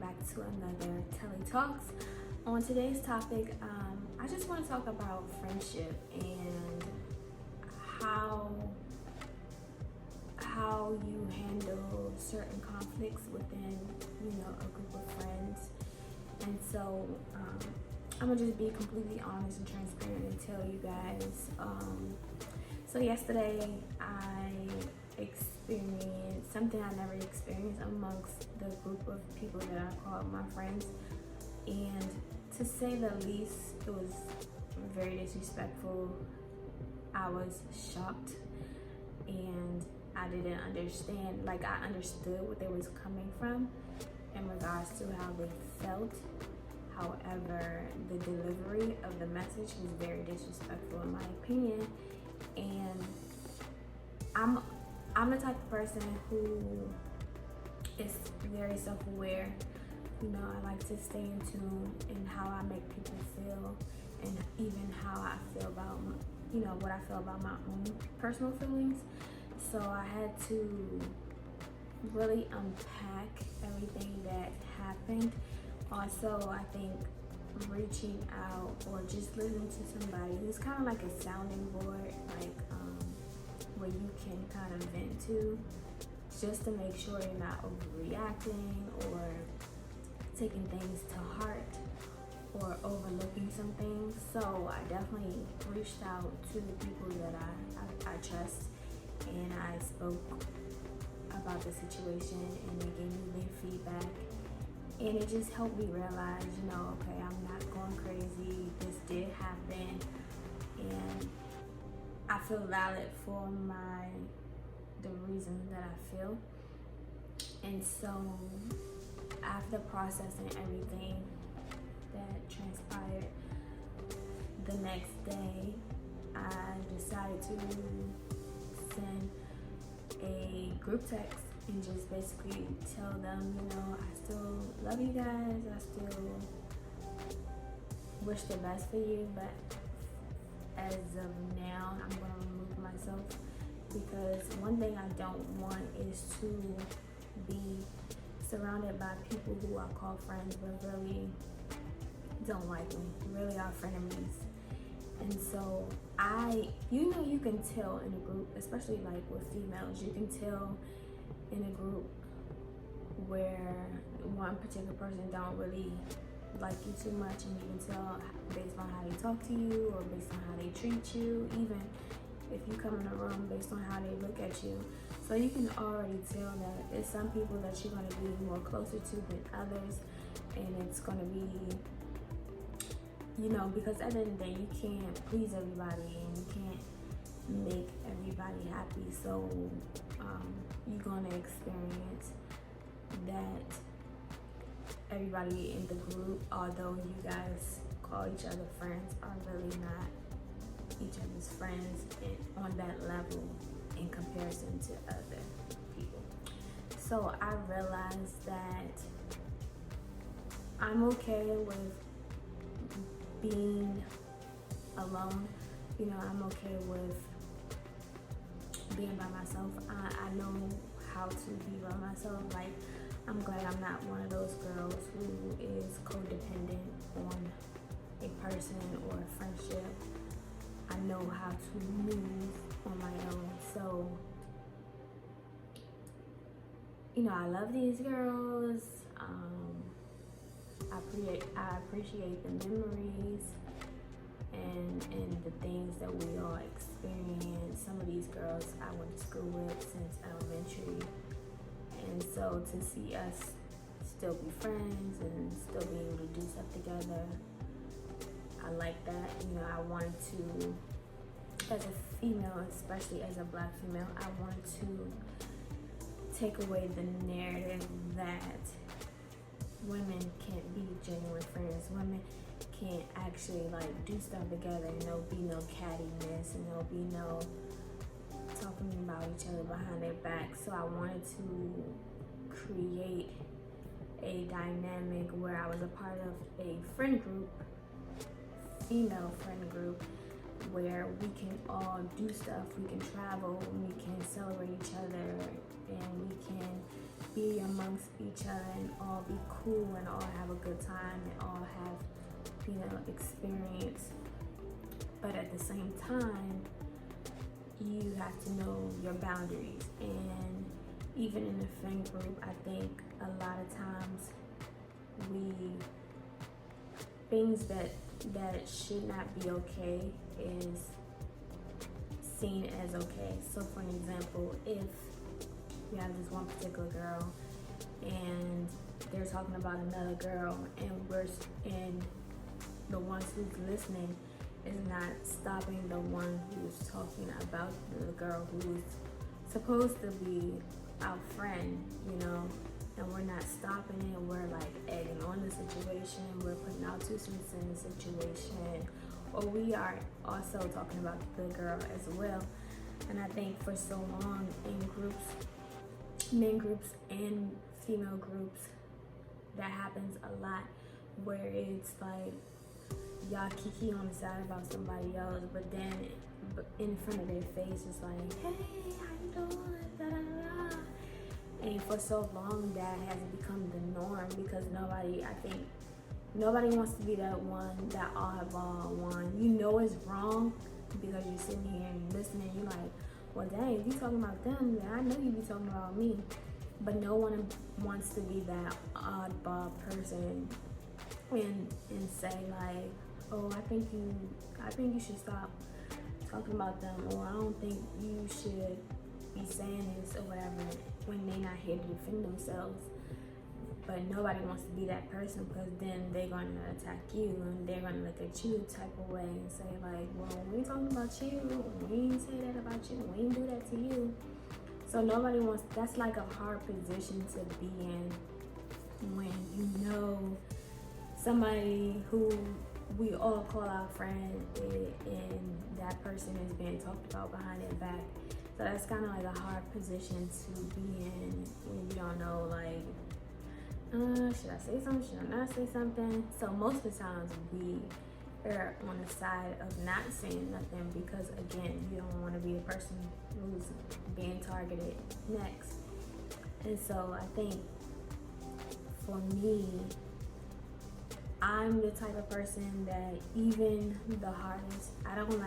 back to another Telly Talks. On today's topic, I just want to talk about friendship and how you handle certain conflicts within, a group of friends. And so I'm gonna just be completely honest and transparent and tell you guys. So yesterday I experienced something I never experienced amongst the group of people that I call my friends, and to say the least, it was very disrespectful. I was shocked and I didn't understand. Like, I understood what they was coming from in regards to how they felt. However, the delivery of the message was very disrespectful in my opinion. And I'm the type of person who is very self-aware. I like to stay in tune in how I make people feel, and even how I feel about, what I feel about my own personal feelings. So I had to really unpack everything that happened. Also, I think reaching out or just listening to somebody who's kind of like a sounding board, like where you can kind of vent to, just to make sure you're not overreacting or taking things to heart or overlooking some things. So I definitely reached out to the people that I trust, and I spoke about the situation, and they gave me their feedback, and it just helped me realize, okay, I'm not going crazy. This did happen, and I feel valid for the reasons that I feel. And so after processing everything that transpired, the next day I decided to send a group text and just basically tell them, I still love you guys, I still wish the best for you, but as of now, I'm going to remove myself, because one thing I don't want is to be surrounded by people who I call friends but really don't like me, really are frenemies. And so you can tell in a group, especially like with females, you can tell in a group where one particular person don't really like you too much, and you can tell based on how they talk to you or based on how they treat you, even if you come in a room, based on how they look at you. So you can already tell that it's some people that you're going to be more closer to than others, and it's going to be, because at the end of the day, you can't please everybody and you can't make everybody happy. So you're going to experience that everybody in the group, although you guys call each other friends, are really not each other's friends on that level in comparison to other people. So I realized that I'm okay with being alone. I'm okay with being by myself. I know how to be by myself. Like, I'm glad I'm not one of those girls who is codependent on a person or a friendship. I know how to move on my own. So, I love these girls. I appreciate the memories and the things that we all experienced. Some of these girls I went to school with since elementary. And so to see us still be friends and still be able to do stuff together, I like that. I wanted to, as a female, especially as a Black female, I wanted to take away the narrative that women can't be genuine friends. Women can't actually do stuff together, and there'll be no cattiness, and there'll be no talking about each other behind their back. So I wanted to create a dynamic where I was a part of a friend group, female friend group, where we can all do stuff. We can travel, we can celebrate each other, and we can be amongst each other and all be cool and all have a good time and all have, you know, experience. But at the same time, you have to know your boundaries. And even in the friend group, I think a lot of times things that should not be okay is seen as okay. So for an example, if you have this one particular girl and they're talking about another girl, and the ones who's listening is not stopping the one who's talking about the girl who's supposed to be our friend, you know, and we're not stopping it, we're like egging on the situation, we're putting our 2 cents in the situation, or we are also talking about the girl as well. And I think for so long in groups, men groups and female groups, that happens a lot, where it's like y'all kiki on the side about somebody else, but then in front of their face it's like, hey, how you doing, da, da, da, da. And for so long that has become the norm, because nobody wants to be that one, that oddball one. You know it's wrong because you're sitting here and listening, you're like, well dang, if you talking about them, then I know you be talking about me. But no one wants to be that oddball person and say like, oh, I think you should stop talking about them, or I don't think you should be saying this or whatever, when they're not here to defend themselves. But nobody wants to be that person, because then they're going to attack you and they're going to look at you type of way and say like, well, we ain't talking about you, we ain't say that about you, we ain't do that to you. So nobody wants, that's like a hard position to be in, when you know somebody who we all call our friend and that person is being talked about behind their back. So that's kind of like a hard position to be in when you don't know, like, should I say something, should I not say something? So most of the times we are on the side of not saying nothing, because again, you don't want to be the person who's being targeted next. And so I think for me, I'm the type of person that even the hardest, I don't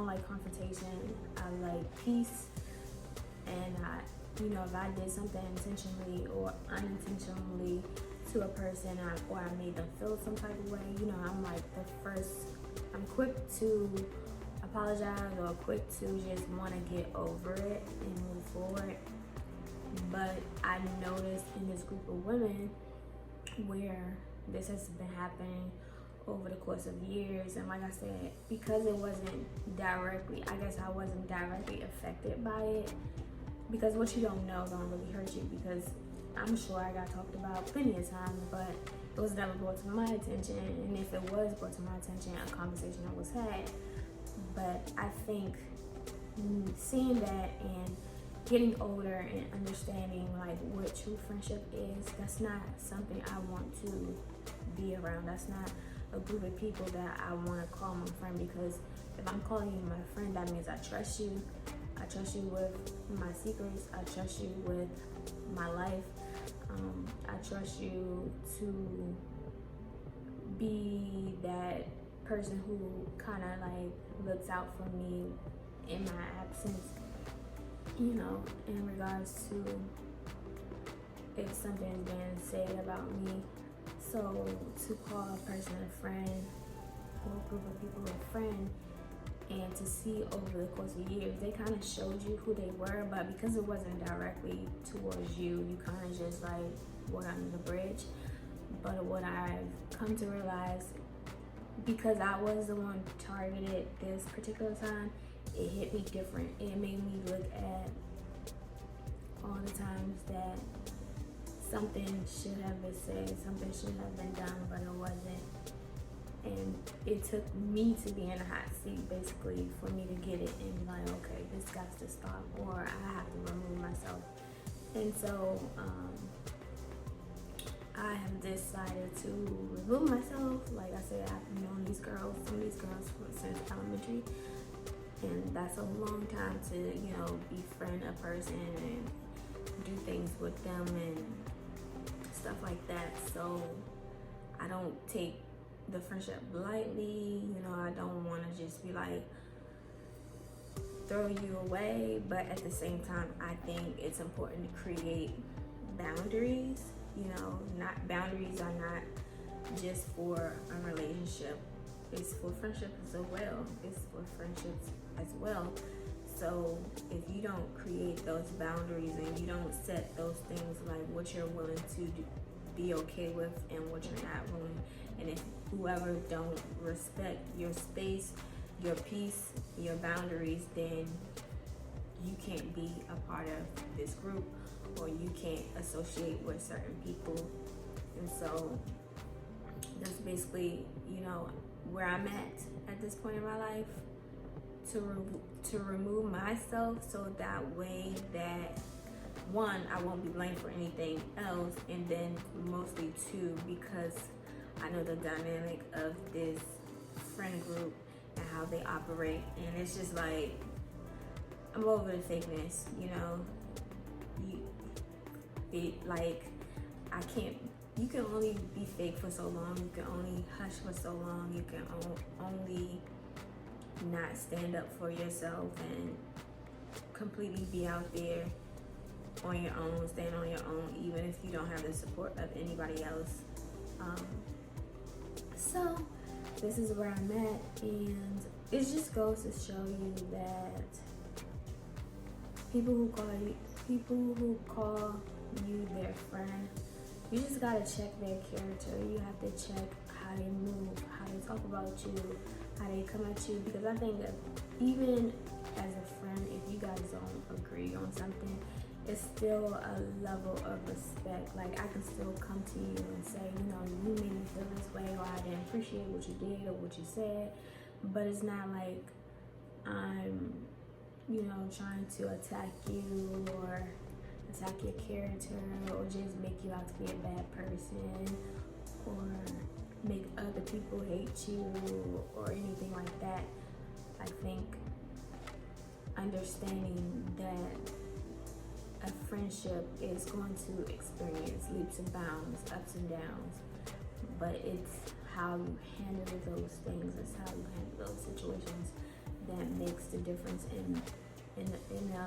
like confrontation. I like peace. And if I did something intentionally or unintentionally to a person, or I made them feel some type of way, I'm quick to apologize, or quick to just want to get over it and move forward. But I noticed in this group of women where this has been happening over the course of years, and like I said, because it wasn't directly, I guess I wasn't directly affected by it, because what you don't know don't really hurt you, because I'm sure I got talked about plenty of times, but it was never brought to my attention, and if it was brought to my attention, a conversation was had. But I think seeing that and getting older and understanding like what true friendship is, that's not something I want to be around. That's not a group of people that I want to call my friend, because if I'm calling you my friend, that means I trust you. I trust you with my secrets. I trust you with my life. I trust you to be that person who kind of like looks out for me in my absence, in regards to if something's being said about me. So to call a person a friend, or a group of people a friend, and to see over the course of years, they kind of showed you who they were, but because it wasn't directly towards you, you kind of just like went under the bridge. But what I've come to realize, because I was the one targeted this particular time, it hit me different. It made me look at all the times that something should have been said, something should have been done, but it wasn't. And it took me to be in a hot seat, basically, for me to get it and be like, okay, this got to stop, or I have to remove myself. And so I have decided to remove myself. Like I said, I've known some of these girls since elementary, and that's a long time to, befriend a person and do things with them and stuff like that. So I don't take the friendship lightly. You know, I don't want to just be like throw you away, but at the same time, I think it's important to create boundaries. You know, not boundaries are not just for a relationship. It's for friendship as well. It's for friendships as well. So if you don't create those boundaries and you don't set those things like what you're willing to be okay with and what you're not willing, and if whoever don't respect your space, your peace, your boundaries, then you can't be a part of this group, or you can't associate with certain people. And so that's basically, you know, where I'm at this point in my life, to remove myself, so that way that one, I won't be blamed for anything else, and then mostly two, because I know the dynamic of this friend group and how they operate, and it's just like, I'm over the fakeness, you know. I can't, you can only be fake for so long, you can only hush for so long, you can only not stand up for yourself and completely be out there on your own, stand on your own, even if you don't have the support of anybody else. So this is where I'm at, and it just goes to show you that people who call you their friend, you just gotta check their character. You have to check how they move, how they talk about you, how they come at you, because I think that even as a friend, if you guys don't agree on something, it's still a level of respect. Like, I can still come to you and say, you know, you made me feel this way, or I didn't appreciate what you did or what you said, but it's not like I'm, you know, trying to attack you or attack your character or just make you out to be a bad person or make other people hate you or anything like that. I think understanding that a friendship is going to experience leaps and bounds, ups and downs, but it's how you handle those things, it's how you handle those situations that makes the difference, and it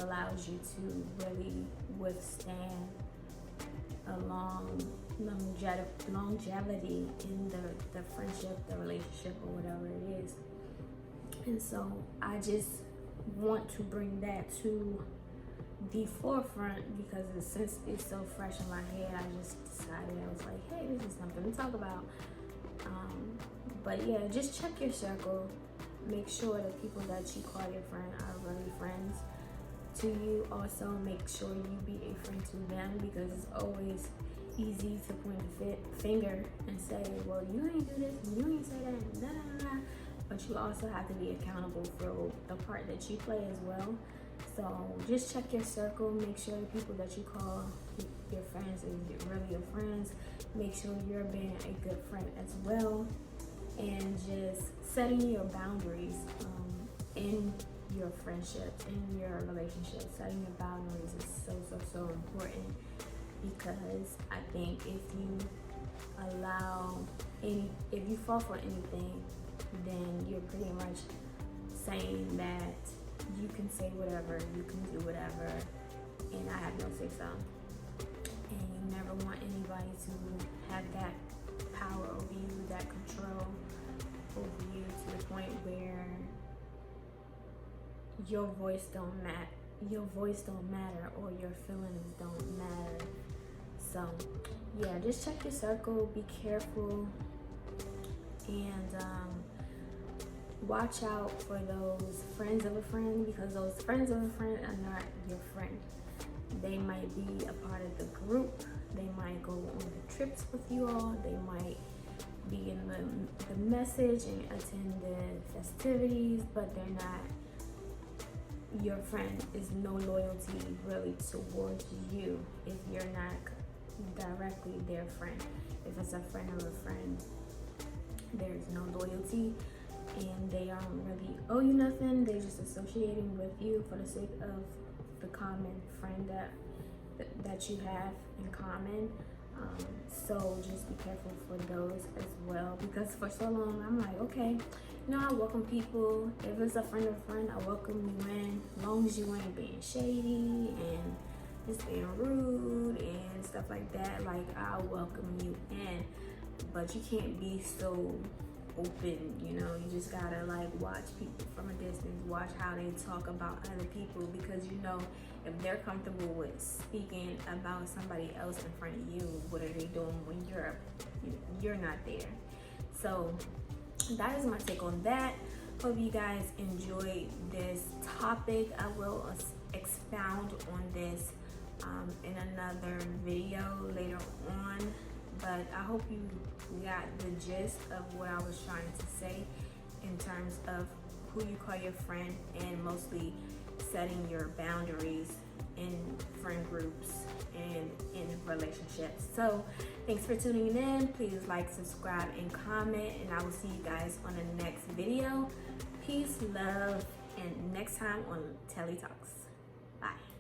allows you to really withstand a longevity in the friendship, the relationship, or whatever it is. And so I just want to bring that to the forefront, because since it's so fresh in my head, I just decided, I was like, hey, this is something to talk about. But yeah, just check your circle. Make sure the people that you call your friend are really friends to you. Also, make sure you be a friend to them, because it's always easy to point the finger and say, well, you ain't do this, and you ain't say that, and da da da. But you also have to be accountable for the part that you play as well. So just check your circle. Make sure the people that you call your friends is really your friends. Make sure you're being a good friend as well, and just setting your boundaries in your friendships, in your relationships. Setting your boundaries is so important, because I think if you fall for anything, then you're pretty much saying that you can say whatever, you can do whatever, and I have no say so. And you never want anybody to have that power over you, that control over you, to the point where your voice don't matter, or your feelings don't matter. So yeah, just check your circle, be careful, and watch out for those friends of a friend, because those friends of a friend are not your friend. They might be a part of the group, they might go on the trips with you all, they might be in the message and attend the festivities, but they're not your friend. Is no loyalty really towards you if you're not directly their friend. If it's a friend of a friend, there's no loyalty, and they don't really owe you nothing. They're just associating with you for the sake of the common friend that that you have in common. So just be careful for those as well, because for so long I'm like, okay, I welcome people. If it's a friend, I welcome you in, as long as you ain't being shady and just being rude and stuff like that. Like, I'll welcome you in, but you can't be so open. You just gotta like watch people from a distance, watch how they talk about other people, because if they're comfortable with speaking about somebody else in front of you, what are they doing when you're not there? So that is my take on that. Hope you guys enjoyed this topic. I will expound on this in another video later on, but I hope you got the gist of what I was trying to say in terms of who you call your friend, and mostly setting your boundaries in friend groups and in relationships. So thanks for tuning in. Please like, subscribe, and comment, and I will see you guys on the next video. Peace, love, and next time on Telly Talks. Bye.